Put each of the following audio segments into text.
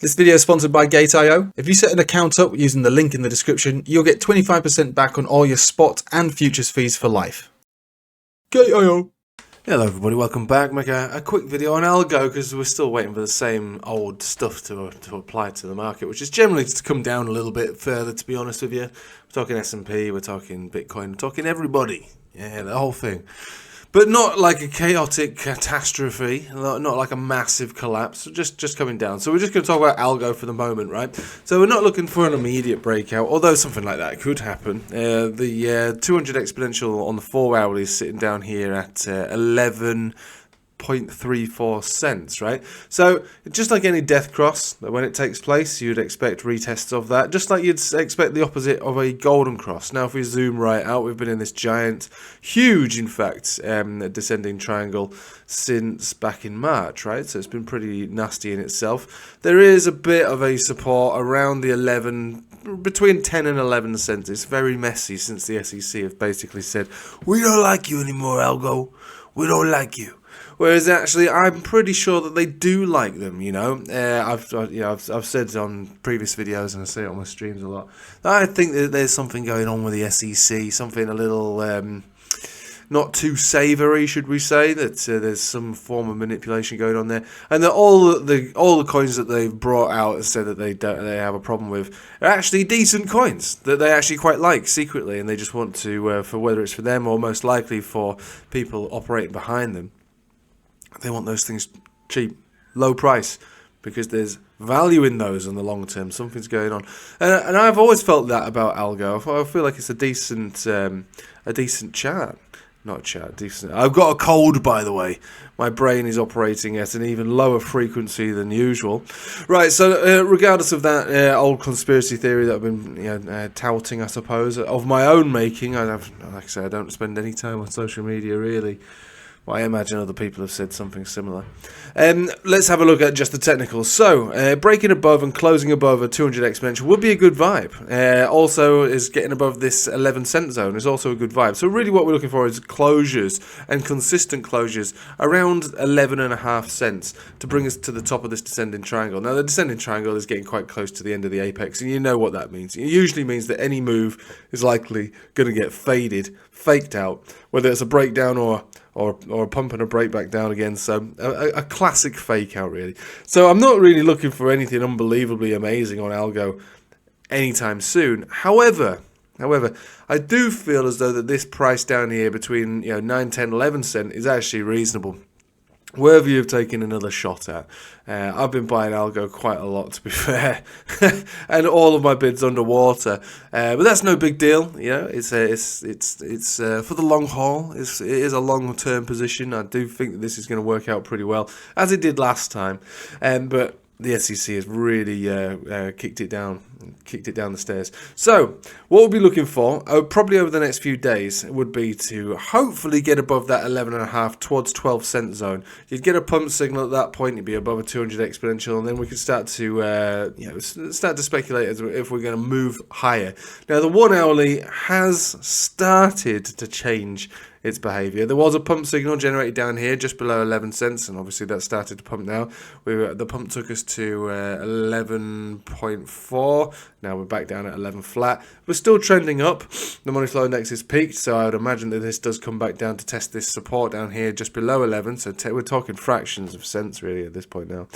This video is sponsored by Gate.io. If you set an account up using the link in the description, you'll get 25% back on all your spot and futures fees for life. Gate.io. Hello everybody, welcome back. Make a quick video on algo because we're still waiting for the same old stuff to apply to the market, which is generally to come down a little bit further, to be honest with you. We're talking S&P, we're talking Bitcoin, we're talking everybody. Yeah, the whole thing. But not like a chaotic catastrophe, not like a massive collapse, just coming down. So we're just going to talk about algo for the moment, right? So we're not looking for an immediate breakout, although something like that could happen. The 200 exponential on the 4 hourly is sitting down here at 11.34 cents, right? So just like any death cross, that when it takes place, you'd expect retests of that, just like you'd expect the opposite of a golden cross. Now, if we zoom right out, we've been in this giant, huge, in fact, descending triangle since back in March, right? So it's been pretty nasty in itself. There is a bit of a support around the between 10 and 11 cents. It's very messy since the SEC have basically said, we don't like you anymore, algo. We don't like you. Whereas actually, I'm pretty sure that they do like them. You know, I've said on previous videos, and I say it on my streams a lot, that I think that there's something going on with the SEC, something a little not too savoury, should we say? That there's some form of manipulation going on there, and that all the coins that they've brought out and said that they have a problem with are actually decent coins that they actually quite like secretly, and they just want to, for whether it's for them or most likely for people operating behind them. They want those things cheap, low price, because there's value in those in the long term. Something's going on, and I've always felt that about algo. I feel like it's a decent chart. Not chart, decent. I've got a cold, by the way. My brain is operating at an even lower frequency than usual. Right, so regardless of that old conspiracy theory that I've been touting, I suppose, of my own making, like I say, I don't spend any time on social media, really. Well, I imagine other people have said something similar. Let's have a look at just the technicals. So, breaking above and closing above a 200 exponential would be a good vibe. Also, is getting above this 11 cent zone is also a good vibe. So really what we're looking for is closures and consistent closures around 11.5 cents to bring us to the top of this descending triangle. Now, the descending triangle is getting quite close to the end of the apex, and you know what that means. It usually means that any move is likely going to get faked out, whether it's a breakdown or a pump and a break back down again. So a classic fake out, really. So I'm not really looking for anything unbelievably amazing on algo anytime soon. However, I do feel as though that this price down here between 9, 10, 11 cent is actually reasonable. Wherever you've taken another shot at, I've been buying algo quite a lot, to be fair, and all of my bids underwater. But that's no big deal, you know. It's for the long haul. It is a long-term position. I do think that this is going to work out pretty well, as it did last time. But the SEC has really kicked it down the stairs. So what we'll be looking for, probably over the next few days, would be to hopefully get above that 11.5 towards 12 cent zone. You'd get a pump signal at that point. You'd be above a 200 exponential, and then we could start to speculate as if we're going to move higher. Now the 1 hourly has started to change its behaviour. There was a pump signal generated down here just below 11 cents, and obviously that started to pump now. The pump took us to 11.4. Now we're back down at 11 flat. We're still trending up. The money flow index is peaked, so I would imagine that this does come back down to test this support down here just below 11. So we're talking fractions of cents really at this point now.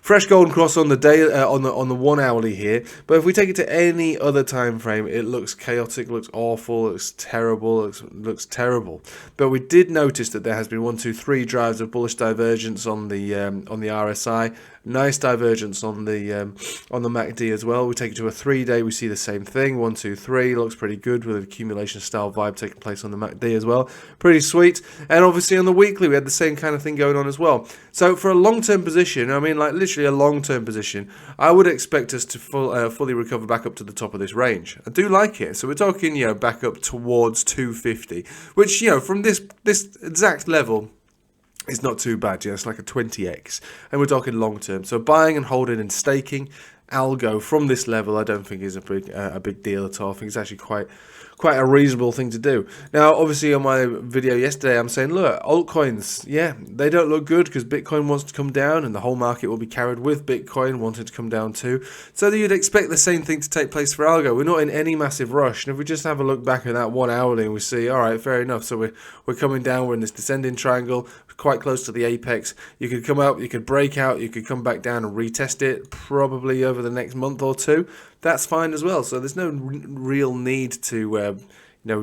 Fresh golden cross on the day on the 1 hourly here, but if we take it to any other time frame, it looks chaotic, looks awful, looks terrible, looks terrible. But we did notice that there has been 1, 2, 3 drives of bullish divergence on the RSI. Nice divergence on the MACD as well. We take it to a 3-day, we see the same thing. 1, 2, 3 looks pretty good with an accumulation style vibe taking place on the MACD as well. Pretty sweet. And obviously on the weekly, we had the same kind of thing going on as well. So for a long-term position, I mean, like literally a long-term position, I would expect us to fully recover back up to the top of this range. I do like it. So we're talking, back up towards 250, which, from this exact level, it's not too bad. It's like a 20x, and we're talking long term. So buying and holding and staking algo from this level, I don't think is a big deal at all. I think it's actually quite quite a reasonable thing to do. Now, obviously, on my video yesterday, I'm saying, look, altcoins, yeah, they don't look good because Bitcoin wants to come down and the whole market will be carried with Bitcoin wanting to come down too. So you'd expect the same thing to take place for algo. We're not in any massive rush. And if we just have a look back at that 1 hourly and we see, all right, fair enough. So we're coming down. We're in this descending triangle, quite close to the apex. You could come up, you could break out, you could come back down and retest it probably over the next month or two. That's fine as well. So there's no real need to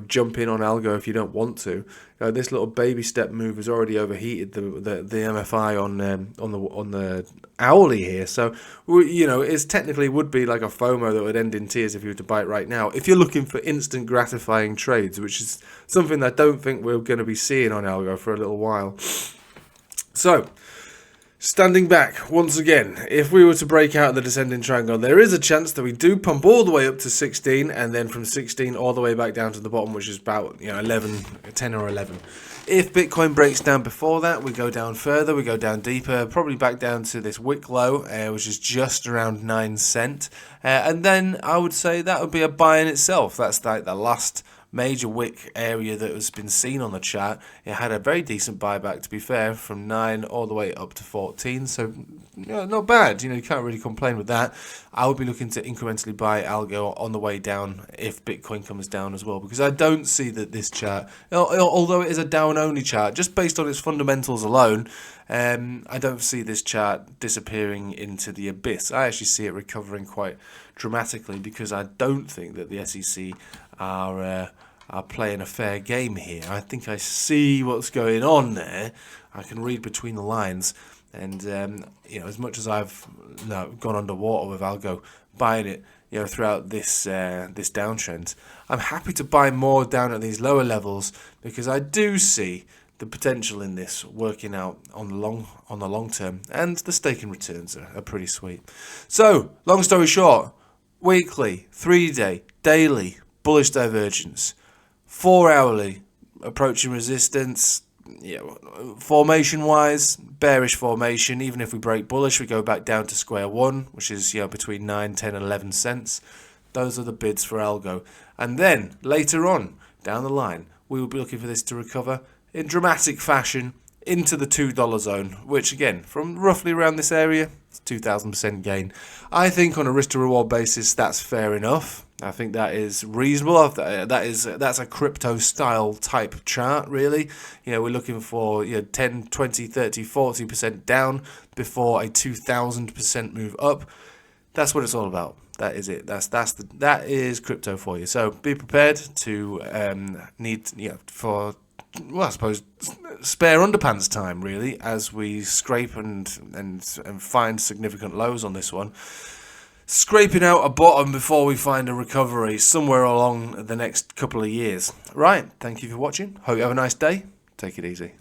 jump in on algo if you don't want to. This little baby step move has already overheated the MFI on the hourly here. So it's technically would be like a FOMO that would end in tears if you were to buy it right now. If you're looking for instant gratifying trades, which is something that I don't think we're going to be seeing on algo for a little while. So, standing back, once again, if we were to break out the descending triangle, there is a chance that we do pump all the way up to 16, and then from 16 all the way back down to the bottom, which is about 10 or 11. If Bitcoin breaks down before that, we go down further, we go down deeper, probably back down to this wick low, which is just around 9 cents. And then I would say that would be a buy in itself. That's like the last major wick area that has been seen on the chart. It had a very decent buyback, to be fair, from 9 all the way up to 14, so not bad. You can't really complain with that. I would be looking to incrementally buy algo on the way down if Bitcoin comes down as well, because I don't see that this chart, although it is a down only chart, just based on its fundamentals alone, I don't see this chart disappearing into the abyss. I actually see it recovering quite dramatically, because I don't think that the SEC are playing a fair game here. I think I see what's going on there. I can read between the lines, and as much as I've gone underwater with algo, buying it throughout this downtrend, I'm happy to buy more down at these lower levels, because I do see the potential in this working out on the long term, and the staking returns are pretty sweet. So, long story short, weekly, 3-day, daily bullish divergence, 4 hourly approaching resistance. Formation wise, bearish formation. Even if we break bullish, we go back down to square one, which is between 9, 10 and 11 cents. Those are the bids for algo. And then later on down the line, we will be looking for this to recover in dramatic fashion into the $2 zone, which again, from roughly around this area, it's 2,000% gain. I think on a risk to reward basis, that's fair enough. I think that is reasonable. That's a crypto style type chart, really. We're looking for 10, 20, 30, 40% down before a 2,000% move up. That's what it's all about. That is it. That is crypto for you. So be prepared to for, well, I suppose, spare underpants time, really, as we scrape and find significant lows on this one. Scraping out a bottom before we find a recovery somewhere along the next couple of years. Right, thank you for watching. Hope you have a nice day. Take it easy.